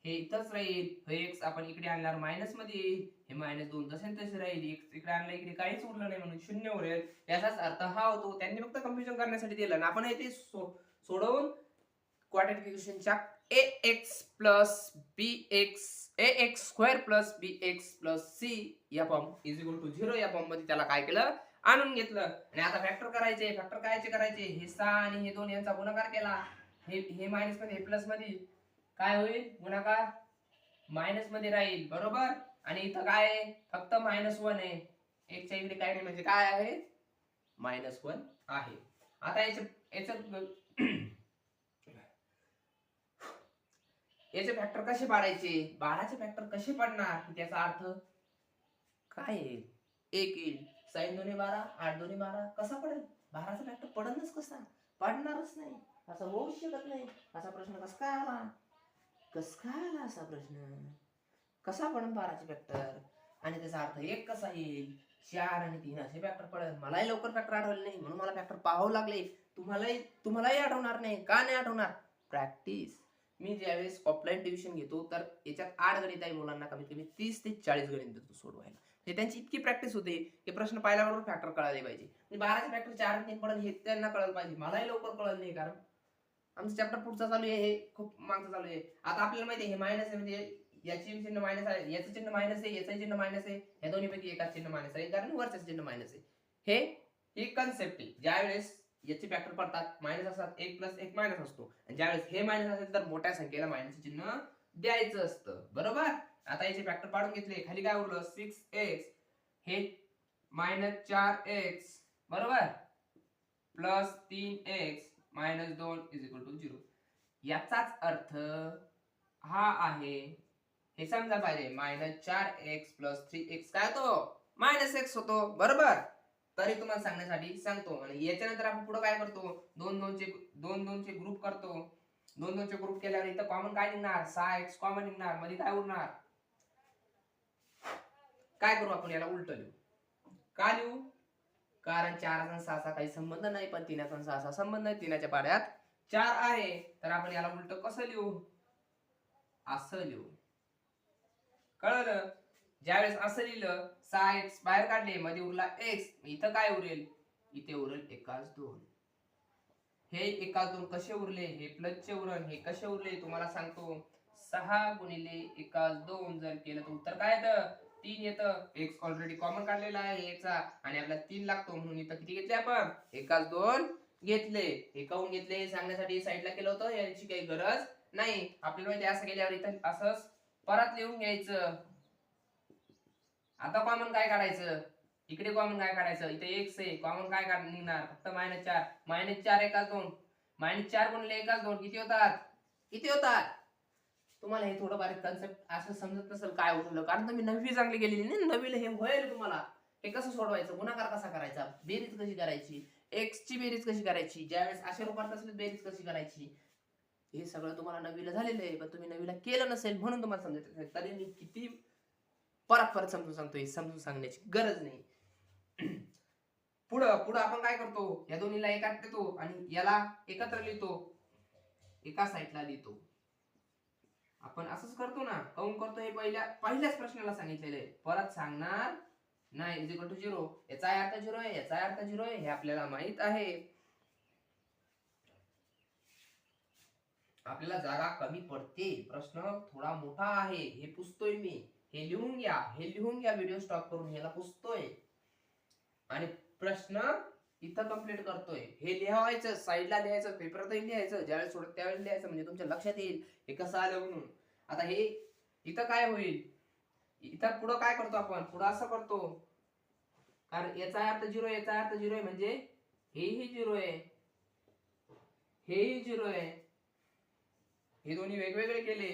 हे इथंच राहील, हे x आपण इकडे आणल्यावर मायनस मध्ये येईल, हे -2 तसे तसे राहील, x इकडे आणलं इकडे काहीच उरलं नाही म्हणून 0 होईल. याचाच अर्थ हा होतो. त्यांनी फक्त कन्फ्युजन करण्यासाठी दिलं आणि आपण हे सोडवून क्वाड्रॅटिक इक्वेशनच्या ax² + bx + c या फॉर्म = 0 या फॉर्म मध्ये त्याला काय केलं, आणून घेतलं. आणि आता फॅक्टर करायचे. फॅक्टर कायचे करायचे, हे 6 आणि हे 2 यांचा गुणाकार केला, हे मायनस मध्ये हे प्लस मध्ये काय होईल, गुणाकार मायनस मध्ये राहील, बरोबर. आणि इथं काय आहे, फक्त -1 आहे, एक च्या इकडे काय नाही, म्हणजे काय आहे, -1 आहे. आता याचे फॅक्टर कसे पाडायचे, 12चे फॅक्टर कसे पडणार, त्याचा अर्थ काय आहे, 1 येईल, sin 2 12, 8 2 12, कसा पडेल, 12चा फॅक्टर पडणच कसा, पडणारच नाही, असं होऊ शकत नाही. असा प्रश्न कसा काय आला, असा प्रश्न कसा पडेल 12चे फॅक्टर, आणि त्याचा अर्थ 1 कसा येईल, 4 आणि 3 असे फॅक्टर पडेल. मलाही लवकर फॅक्टर आठवले नाही, म्हणून मला फॅक्टर पाहावं लागले. तुम्हालाही आठवणार नाही, का नाही आठवणार, प्रॅक्टिस. मी ज्यावेळेस ऑफलाईन ट्युशन घेतो तर याच्यात 8 गणित आहे, मुलांना कमीत कमी 30 ते 40 गणित देतो सोडवायला. त्यांची इतकी प्रॅक्टिस होते की प्रश्न पाहिल्याबरोबर फॅक्टर कळाले पाहिजे. 12चे फॅक्टर 4 आणि 3 पडेल हे त्यांना कळलं पाहिजे, मलाही लवकर कळलं नाही, कारण आमचं चॅप्टर पुढचा चालू आहे, हे खूप मागचं चालू आहे. आता आपल्याला माहिती आहे हे मायनस आहे, म्हणजे याची चिन्ह मायनस आहे, याचं चिन्ह मायनस आहे, याचं चिन्ह मायनस आहे, या दोन्हीपैकी एकाच चिन्ह मायनस आहे, कारण वरचं चिन्ह मायनस आहे. हे कन्सेप्ट आहे. ज्यावेळेस याचे फॅक्टर पडतात मायनस असतात, 1 + 1 मायनस असतो, आणि ज्यावेळेस हे मायनस असेल तर मोठ्या संख्येला मायनस चिन्ह द्यायचं असतं, बरोबर. आता याचे फॅक्टर पाडून घेतले, खाली काय उरलं, 6x हे -4x बरोबर + 3x - 2 = 0. याचाच अर्थ हा आहे, हे समजा पाहिजे, -4x + 3x काय होतो, -x होतो, बरोबर. तरी तुम्हाला सांगण्यासाठी सांगतो. आणि याच्यानंतर आपण पुढे काय करतो, 2 चे ग्रुप करतो. 2 चे ग्रुप केल्यावर इथं कॉमन काय निघणार, 6x कॉमन निघणार, मध्ये काय उरणार, काय करू आपण, याला उलट लिहू. का लिहू, कारण 4 आणि 6 चा काही संबंध नाही, पण 3 आणि 6 चा संबंध नाही, 3च्या पाड्यात 4 आहे, तर आपण याला उलट कसं लिहू, असं लिहू, कळलं. ज्यावेळेस असं लिहिलं, 6x बाहेर काढले, मध्ये उरला x, इथं काय उरेल, इथे उरेल 1+2. हे 1+2 कसे उरले, हे प्लसचे उरण, हे कसे उरले तुम्हाला सांगतो. 6 × 1+2 जर केलं तर उत्तर काय येतं, 3 येतं. x ऑलरेडी कॉमन काढलेला आहे याचा, आणि आपल्याला 3 लागतो, म्हणून इथं किती घेतले आपण, 1+2 घेतले. हे काऊन घेतले हे सांगण्यासाठी साईडला केलं होतं, याची काही गरज नाही. आपल्याला माहिती असं केल्यावर इथं असंच परत लिहून घ्यायचं. आता कॉमन काय काढायचं, इकडे कॉमन काय काढायचं, इथे x आहे, कॉमन काय निघणार, फक्त -4. -4 1+2, -4 × 1+2 किती होतात. तुम्हाला हे थोडं बारीक कन्सेप्ट असं समजत नसेल काय उरलं, कारण तुम्ही 9वी चांगली गेलेली नाही, 9वीला हे होईल तुम्हाला. हे कसं सोडवायचं, गुणाकार कसा करायचा, बेरीज कशी करायची, x ची बेरीज कशी करायची, ज्यावेळेस अशा रूपात असले बेरीज कशी करायची, हे सगळं तुम्हाला 9वीला झालेलं आहे, पण तुम्ही 9वीला केलं नसेल म्हणून तुम्हाला समजत नसेल. तरी मी किती परत समजून सांगतो, हे समजून सांगण्याची गरज नाही. पुढं आपण काय करतो, या दोन्हीला एकात देतो आणि याला एकत्र लिहितो, एका साईडला लिहितो. आपण असंच करतो ना, काऊन करतो, हे पहिल्याच प्रश्नाला सांगितलेलं आहे, परत सांगणार नाही. = 0, याचा अर्थ 0 आहे, याचा अर्थ 0 आहे, हे आपल्याला माहित आहे. आपल्याला जागा कमी पडते, प्रश्न थोडा मोठा आहे, हे पुसतोय मी, हे लिहून घ्या, हे लिहून घ्या, व्हिडिओ स्टॉप करून ह्याला पुसतोय आणि प्रश्न इथं कंप्लीट करतोय. हे लिहायचं, साईडला लिहायचं, पेपरातही लिहायचं, ज्यावेळेस सोडत त्यावेळेस लिहायचं, म्हणजे तुमच्या लक्षात येईल हे कसं आलं म्हणून. आता हे इथं काय होईल, इथं पुढं काय करतो आपण, पुढं असं करतो, कारण याचा अर्थ 0, याचा अर्थ 0 आहे, म्हणजे हेही 0 आहे, हेही 0 आहे, हे दोन्ही वेगवेगळे केले.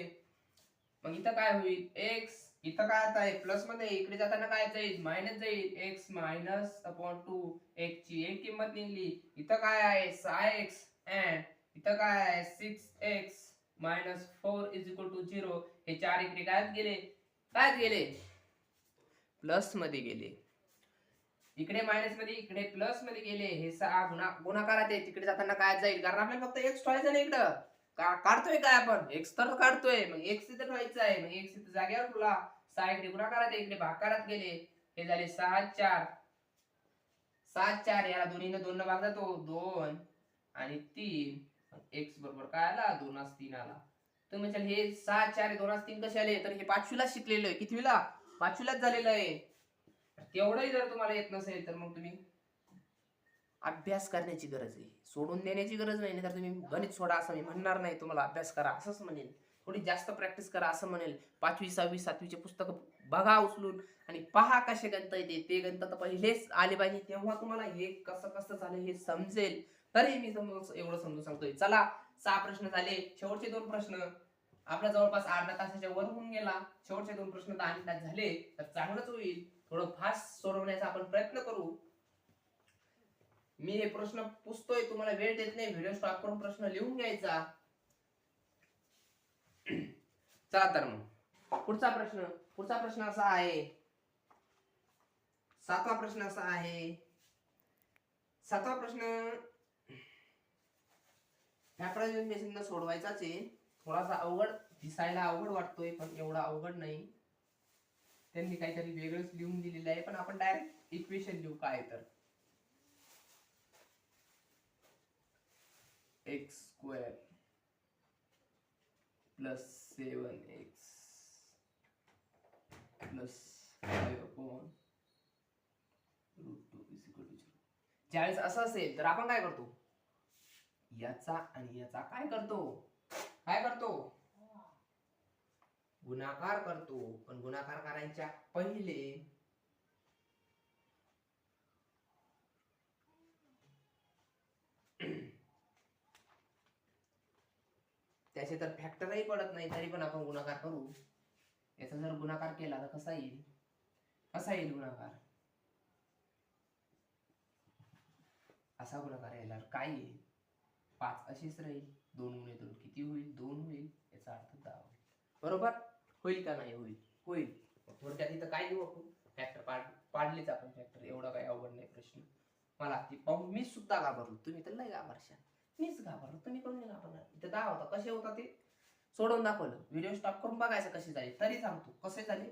मग इथं काय होईल, x, इथं काय आता आहे प्लस मध्ये, इकडे जाताना काय जाईल, मायनस जाईल, x मायनस अपॉन 2, x ची एक किंमत निघली, इथं काय आहे 6x अँड इथं काय आहे 6x minus 4 is equal to 0. हे चार इकडे काय गेले, काय गेले, प्लस मध्ये गेले, इकडे मायनस मध्ये, इकडे प्लस मध्ये गेले. हे 6 गुणाकारात आहे, तिकडे जाताना काय जाईल, कारण आपल्याला फक्त x ठेवायचं नाही, इकडं काढतोय काय आपण, x तर काढतोय, मग x इथं ठेवायचं आहे, मग x इथं जागेवर तुला 6 इकडे गुणाकारात आहे, इकडे भागाकारात गेले, हे झाले 6 4, 7 4, याला दोन्हीने 2 ने भाग जातो, 2 आणि 3, x बरोबर काय आला, 2 3 आला. तुम्ही म्हणाल हे 6 4 2 3 कसे आले, तर हे पाचवीला शिकलेलं आहे, कितवीला, पाचवीलाच झालेलं आहे. तेवढंही जर तुम्हाला येत नसेल तर मग तुम्ही अभ्यास करण्याची गरज आहे, सोडून देण्याची गरज नाही. तर तुम्ही गणित सोडा असं मी म्हणणार नाही, तुम्हाला अभ्यास करा असंच म्हणेल, थोडी जास्त प्रॅक्टिस करा असं म्हणेल. 5वी 6वी 7वीचे पुस्तक बघा उचलून आणि पहा कसे गणता येते, ते गणित तर पहिलेच आले पाहिजे, तेव्हा तुम्हाला हे कसं कसं झालं हे समजेल. तरी मी एवढं समजून सांगतोय. चला 6 प्रश्न झाले, शेवटचे 2 प्रश्न आपला जवळपास अर्धा तासाच्या वर होऊन गेला. शेवटचे 2 प्रश्न 10 मिनिटात झाले तर चांगलंच होईल, थोडं फास्ट सोडवण्याचा आपण प्रयत्न करू. मी हे प्रश्न पुसतोय, तुम्हाला वेळ देत नाही, व्हिडिओ स्टॉप करून प्रश्न लिहून घ्यायचा. चला तर मग पुढचा प्रश्न असा आहे, 7वा प्रश्न असा आहे. 7वा प्रश्न फॅक्टरायझेशन सोडवायचाच आहे, थोडासा अवघड दिसायला अवघड वाटतोय, पण एवढा अवघड नाही. त्यांनी काहीतरी वेगळंच लिहून दिलेलं आहे, पण आपण डायरेक्ट इक्वेशन लिहू काय तर, x square plus 7x plus 5 upon root 2 is equal to 0. ज्यावेळेस असं असेल तर आपण काय करतो, याचा आणि याचा काय करतो गुणाकार करतो. पण गुणाकार करायच्या पहिले त्याचे तर फॅक्टरही पडत नाही, तरी पण आपण गुणाकार करू. याचा जर गुणाकार केला तर कसा येईल गुणाकार, असा गुणाकार यायला काय येईल, 5 अशीच राहील, 2 गुणे 2 किती होईल, 2 होईल, याचा अर्थ 10 होईल. बरोबर होईल का नाही, होईल. थोडक्यात इथं काय लिहू आपण, फॅक्टर पाडलेच आपण फॅक्टर, एवढा काही अवघड नाही प्रश्न. मला ती पाहून मी सुद्धा घाबरलो, तुम्ही तर लय घाबरशाल, मीच घाबरलो, तुम्ही कोण नाही घाबरणार. इथं 10 होता, कसे होता ते सोडवून दाखवलं, व्हिडिओ स्टॉप करून बघायचं कसे झाले, तरी सांगतो कसे झाले.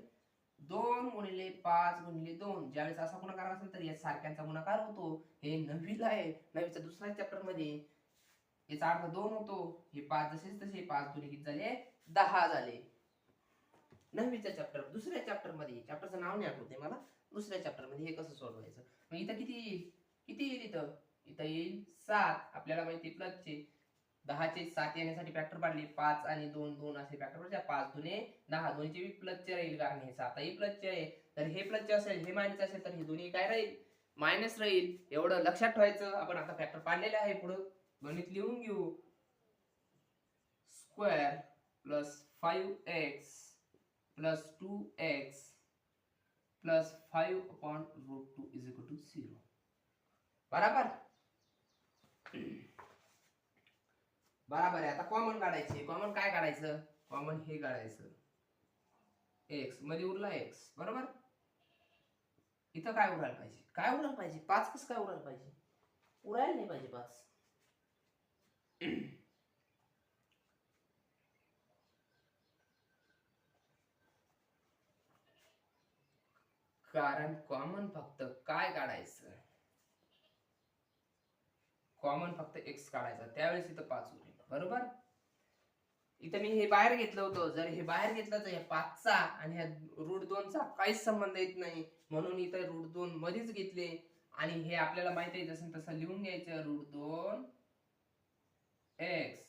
2 गुणिले 5 गुणिले 2, ज्यावेळेस असा गुणाकार असेल तर या सारख्यांचा गुणाकार होतो. हे 9वीला आहे, 9वीच्या दुसऱ्या चॅप्टर मध्ये याचा अर्थ 2 होतो. हे 5 जसेच तसे 5 दुणे किती झाले, 10 झाले. 9वीच्या चॅप्टर दुसऱ्या चॅप्टर मध्ये, चॅप्टरचं नाव नाही आठवते मला, दुसऱ्या चॅप्टर मध्ये हे कसं सोडवायचं. मग इथं किती येईल इथं येईल 7. आपल्याला माहिती प्लसचे 10 चे 7 येण्यासाठी फॅक्टर पाडले, 5 आणि 2 2 असे फॅक्टर पडले, 5 दुणे 10, दोन्हीचे प्लसचे राहील, कारण हे 7ही प्लसचे आहे. तर हे प्लसचे असेल, हे मायनस असेल, तर हे दोन्ही काय राहील, मायनस राहील. एवढं लक्षात ठेवायचं. आपण आता फॅक्टर पाडलेले आहे, पुढे गणित लिहून घेऊ. Square plus 5x plus 2x plus 5 upon root 2 is equal to 0. बराबर आहे. आता कॉमन काढायचे. कॉमन काय काढायचं, कॉमन हे काढायचं, x मध्ये उरला x, बरोबर. इथं काय उरायला पाहिजे, 5 कसं काय उरायला पाहिजे, उरायला नाही पाहिजे 5. कारण कॉमन फक्त काय काढायचं, कॉमन फक्त x काढायचा, त्यावेळेस इथं 5 उरेल, बरोबर. इथं मी हे बाहेर घेतलं होतं, जर हे बाहेर घेतलं तर या 5चा आणि ह्या √2चा काहीच संबंध येत नाही, म्हणून इथं √2 मध्येच घेतले. आणि हे आपल्याला माहिती आहे जसं तसं लिहून घ्यायचं, √2x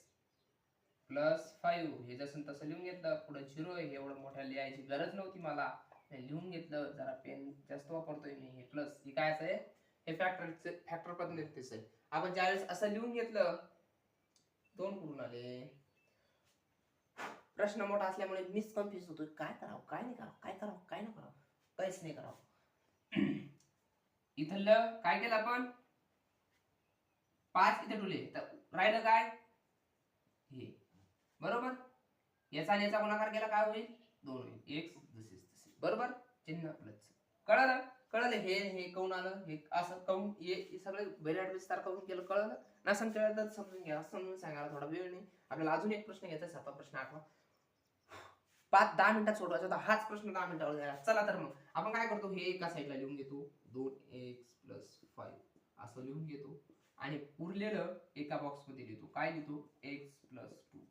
प्लस 5 हे जसं तसं लिहून घेतलं. पुढे 0 आहे, एवढं मोठ्या लिहायची गरज नव्हती मला, लिहून घेतलं. जरा पेन जास्त वापरतोय मी. हे प्लस हे काय आहे, हे फॅक्टर पद्धतीचं आहे. आपण ज्यावेळेस असं लिहून घेतलं, 2 कुठून आले, प्रश्न मोठा असल्यामुळे मिस कन्फ्युज होतोय, काय करावं काय नाही करावं, काय करावं काय नाही करावं, काहीच नाही करावं. इथलं काय केलं आपण, 5 इथे ठेवले तर राहिलं काय, हे बरोबर. याचा आणि याचा गुणाकार केला काय होईल, 2 होईल. x जसे तसे बरोबर, चिन्ह प्लस. कळलं कळलं, हे कोण आलं, हे असं काऊन, हे सगळे व्हेरिएबल विस्तार करून केलं, कळलं. नसेल कळलं तर समजून घ्या, समजून सांगायला थोडा वेळ नाही. आपल्याला अजून एक प्रश्न घ्यायचा, 7वा प्रश्न 8वा. 5-10 मिनिटात सोडवायचा होता, हाच प्रश्न 10 मिनिटावर झाला. चला तर मग आपण काय करतो, हे एका साईडला लिहून घेतो, 2x प्लस 5 असं लिहून घेतो. आणि उरलेलं एका बॉक्स मध्ये लिहितो. काय लिहितो, x plus 2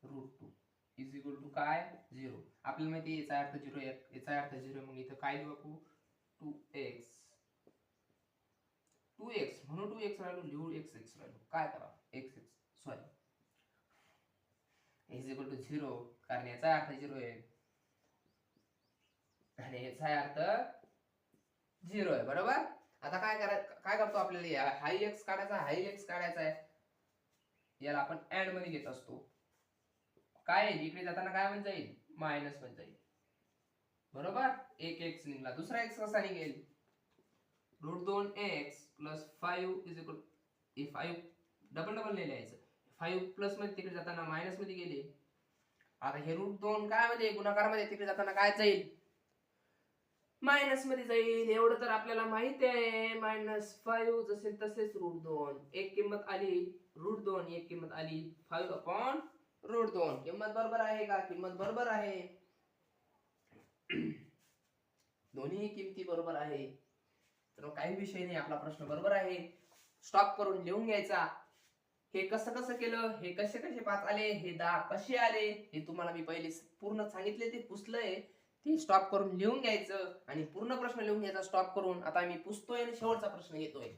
√2 is equal to काय, 0. आपल्याला माहिती याचा अर्थ 0, याचा अर्थ 0. मग इथं काय लिहू आपण, 2x म्हणून 2x राहिलो, लिहू x राहिलो. काय करा, x sorry is equal to 0, कारण याचा अर्थ 0 आहे आणि याचा अर्थ 0 आहे, बरोबर. आता काय करतो, आपल्याला हाई x काढायचा, हाई x काढायचा आहे. याला आपण अँड मध्ये घेत असतो. काय आहे, इकडे जाताना काय बन जाईल, मायनस बन जाईल, बरोबर. एक x निघाला, दुसरा x कसा निघेल, √2x plus 5 is equal, 5 double लिहायचं. 5 प्लस मध्ये तिकडे जाताना मायनस मध्ये गेले. आता हे √2 काय मध्ये गुणाकार मध्ये, तिकडे जाताना काय जाईल, मायनस मध्ये जाईल. एवढं तर आपल्याला माहिती आहे. -5 जसे तसेच √2, एक किंमत आली √2, एक किंमत आली 5/√2. किंमत बरोबर आहे का, किंमत बरोबर आहे, दोन्ही किमती बरोबर आहे. तर काही विषय नाही, आपला प्रश्न बरोबर आहे. स्टॉप करून लिहून घ्यायचा. हे कसं केलं, हे कसे 5 आले, हे 10 कसे आले, हे तुम्हाला मी पहिले पूर्ण सांगितले, ते पुसलंय. ते स्टॉप करून लिहून घ्यायचं आणि पूर्ण प्रश्न लिहून घ्यायचा स्टॉप करून. आता मी पुसतोय आणि शेवटचा प्रश्न घेतोय.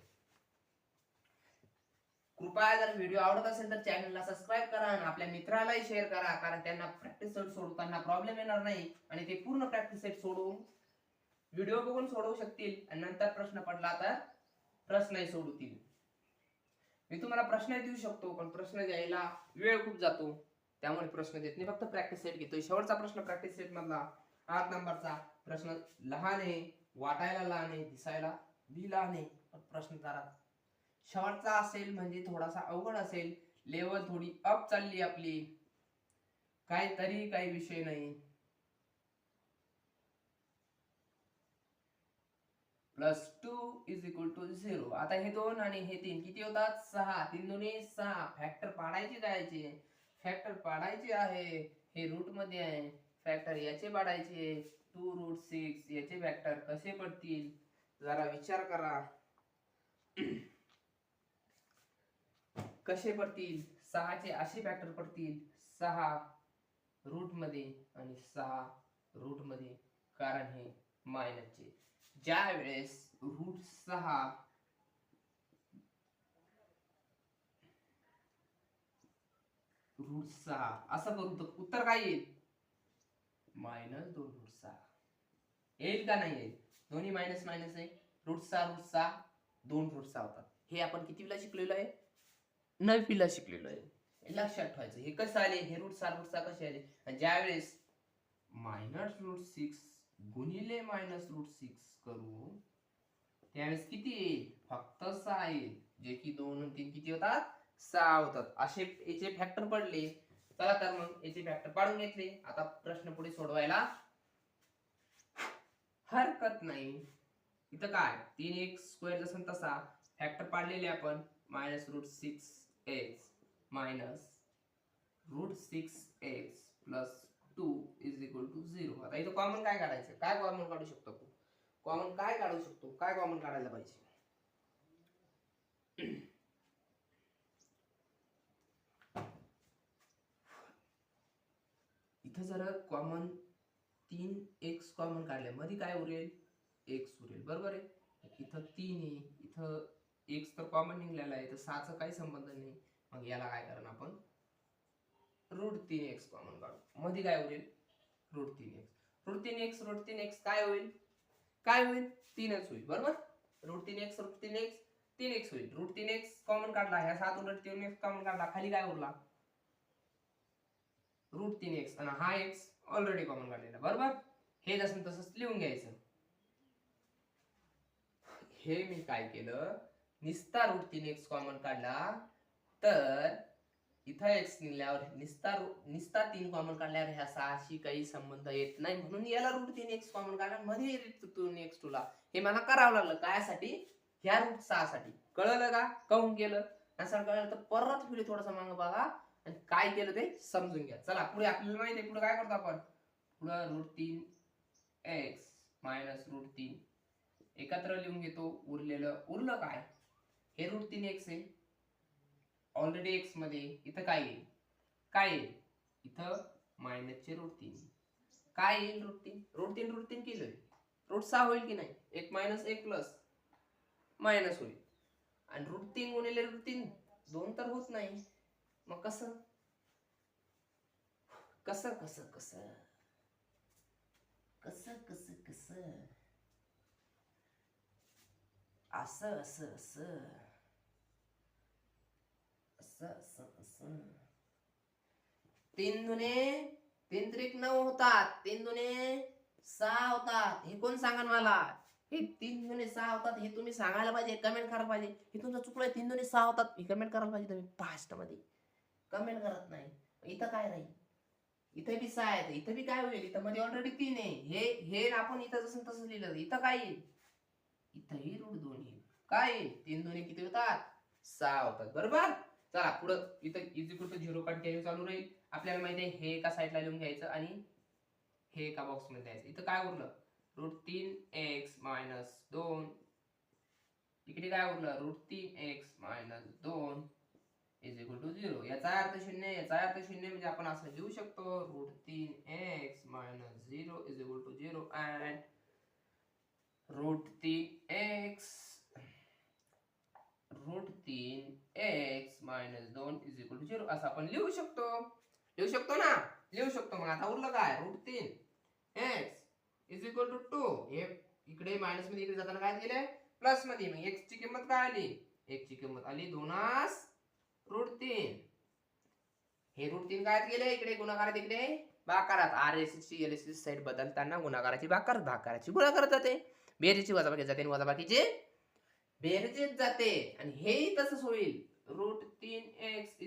कृपया जर व्हिडिओ आवडत असेल तर चॅनलला सबस्क्राईब करा आणि आपल्या मित्रालाही शेअर करा, कारण त्यांना प्रॅक्टिस सेट सोडताना प्रॉब्लेम येणार नाही आणि ते पूर्ण प्रॅक्टिस सेट सोडवून व्हिडिओ बघून सोडवू शकतील. आणि नंतर प्रश्न पडला तर प्रश्नही सोडवतील. मी तुम्हाला प्रश्न देऊ शकतो, पण प्रश्न द्यायला वेळ खूप जातो, त्यामुळे प्रश्न देत नाही, फक्त प्रॅक्टिस सेट घेतोय. शेवटचा प्रश्न प्रॅक्टिस सेट मधला 8 नंबरचा प्रश्न लहान आहे, वाटायला लहान आहे, दिसायला भी लहान आहे, पण प्रश्न जरा शेवटचा असेल म्हणजे थोडासा अवघड असेल. लेवल थोडी अप चालली आपली, काहीतरी काही विषय नाही. +2 इज इक्वल टू 0. आता हे 2 आणि हे 3 किती होतात, 6. 3 2 6. फॅक्टर पाडायचे जायचे, फॅक्टर पाडायचे आहे. हे रूट मध्ये आहे, फॅक्टर याचे पाडायचे. 2√6 याचे फॅक्टर कसे पडतील, जरा विचार करा. कसे पडतील, 6 चे असे फॅक्टर पडतील, 6 रूट मध्ये आणि 6 रूट मध्ये, कारण हे मायनसचे. ज्या वेळेस √6 असं करू तर उत्तर काय येईल, -2√6 येईल का नाही येईल. दोन्ही मायनस मायनस आहे, √6 2√6 होतात. हे आपण कितीला शिकलेलो आहे, 9वीला शिकलेलो आहे. लक्षात ठेवायचं. हे कसं आले, हे √6 कसे आले. आणि ज्या वेळेस -√6 गुणिले -√6 करू त्यावेळेस किती येईल, फक्त 6 येईल, जे की 2 आणि 3 किती होतात, 6 होतात. असे याचे फॅक्टर पडले. चला तर मग याचे फॅक्टर पाडून घेतले. आता प्रश्न पुढे सोडवायला हरकत नाही. इथं काय, 3x² जसं तसा फॅक्टर पाडलेले आपण, -√6x -√6x plus 2 is equal to 0. आता इथं कॉमन काय काढायचं, काय कॉमन काढू शकतो, कॉमन काय काढू शकतो, काय कॉमन काढायला पाहिजे. इथं जर कॉमन 3x कॉमन काढले मध्ये काय उरेल x उरेल बरोबर आहे. इथं 3 आहे, इथं x तर कॉमन निघलेला आहे, तर 6चा काही संबंध नाही. मग याला काय करणार आपण √3x कॉमन काढू. मध्ये काय उरेल √3x काय होईल 3च होईल बरोबर. √3x 3x होईल. √3x कॉमन काढला, ह्या 7 उलट 3x कॉमन काढला, खाली काय उरला √3x आणि हा x ऑलरेडी कॉमन काढलेला बरोबर. हे जसं तसंच लिहून घ्यायचं. हे मी काय केलं निस्ता √3x कॉमन काढला तर इथं x निघल्यावर निस्ता 3 कॉमन काढल्यावर ह्या 6शी काही संबंध येत नाही, म्हणून याला √3x कॉमन काढला मध्ये √2x ला. हे मला करावं लागलं कायसाठी ह्या √6 साठी. कळलं का काऊन केलं असं कळलं तर परत पुढे थोडंसं मागं बघा आणि काय केलं ते समजून घ्या. चला पुढे आपल्याला माहिती आहे पुढे काय करतो आपण. पुढे √3x -√3 एकत्र लिहून घेतो. उरलं काय हे √3x आहे ऑलरेडी x मध्ये. इथं काय येईल इथं मायनसचे √3 काय येईल √3 केलं √6 होईल की नाही. 1 - 1 प्लस मायनस होईल आणि √3 गुणिले √3 2 तर होत नाही. मग कसं कसं कसं कसं कसं कसं कसं असं असं असं असं असं असं 3 दुने 3 त्रिक 9 होतात. 3 दुने 6 होतात. हे कोण सांगा मला. हे 3 दुने 6 होतात हे तुम्ही सांगायला पाहिजे, कमेंट करायला पाहिजे. हे तुमचं चुकलंय. 3 दुने 6 होतात हे कमेंट करायला पाहिजे तुम्ही फास्ट मध्ये. कमेंट करत नाही. इथं काय राहील इथे बी 6 आहे, इथं बी काय होईल इथं मध्ये ऑलरेडी 3 आहे. हे आपण इथं जसं तसं लिहिलं इथं काय येईल इथंही √2 येईल. काय येईल 3 दुने किती होतात 6 होतात बरोबर. चला पुढं इथं =0 कंटिन्यू चालू राहील. आपल्याला माहिती आहे हे एका साईडला लिहून घ्यायचं आणि हे एका बॉक्स मध्ये द्यायचं. इथं काय उरलं √3x - 2 इकडे काय उरलं √3x - 2 =0. याचा अर्थ 0. याचा अर्थ 0 म्हणजे आपण असं लिहू शकतो √3x - 0 =0 and √3x -2 असं आपण लिहू शकतो ना. लिहू शकतो. मग आता उरलं काय √3x 2 हे इकडे मायनस मध्ये इकडे जाताना काय गेले प्लस मध्ये. मग x ची किंमत काय आली x ची किंमत आली 2 √3. हे √3 काय गेले इकडे गुणाकारात इकडे भागाकारात. RSS ची LSS साइड बदलताना गुणाकाराची भागाकारात भागाकाराची गुणाकारात जाते. बेरीजची वजाबाकी जाते आणि वजाबाकीची बेरजेत जाते. आणि हेही तसंच होईल √3x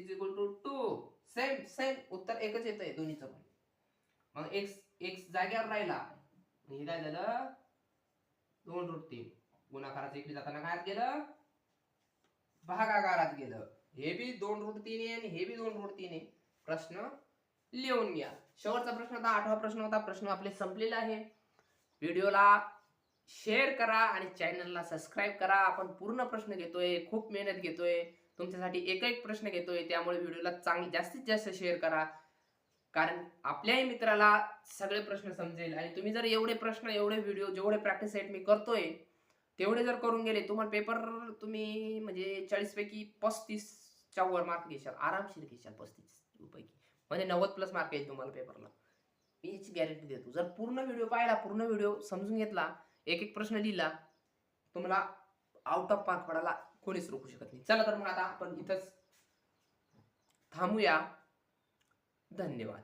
2 सेम उत्तर एकच येतंय दोन्हीचं पण. मग x जागेवर राहिला हे काय झालं 2 √3 गुणाकाराचं इकडे जाताना काय गेलं भागाकारात गेलं. हे बी 2 √3 आहे आणि हे बी 2 √3 आहे. प्रश्न लिहून घ्या. शेवटचा प्रश्न होता 8वा प्रश्न होता. प्रश्न आपले संपलेला आहे. व्हिडिओला शेअर करा आणि चॅनलला सबस्क्राईब करा. आपण पूर्ण प्रश्न घेतोय, खूप मेहनत घेतोय तुमच्यासाठी, एक प्रश्न घेतोय. त्यामुळे व्हिडिओला जास्तीत जास्त शेअर करा, कारण आपल्याही मित्राला सगळे प्रश्न समजेल. आणि तुम्ही जर एवढे प्रश्न एवढे व्हिडिओ जेवढे प्रॅक्टिस सेट मी करतोय तेवढे जर करून गेले तुम्हाला पेपर तुम्ही म्हणजे 40 पैकी 35च्या वर मार्क घेशाल, आरामशीर घेशाल 35 पैकी, म्हणजे 90+ मार्क येईल तुम्हाला पेपरला. मी याची गॅरंटी देतो. जर पूर्ण व्हिडिओ पाहिला, पूर्ण व्हिडिओ समजून घेतला, एक प्रश्न लिहिला, तुम्हाला आउट ऑफ मार्क पडायला कोणीच रोखू शकत नाही. चला तर मग आता आपण इथंच थांबूया. धन्यवाद.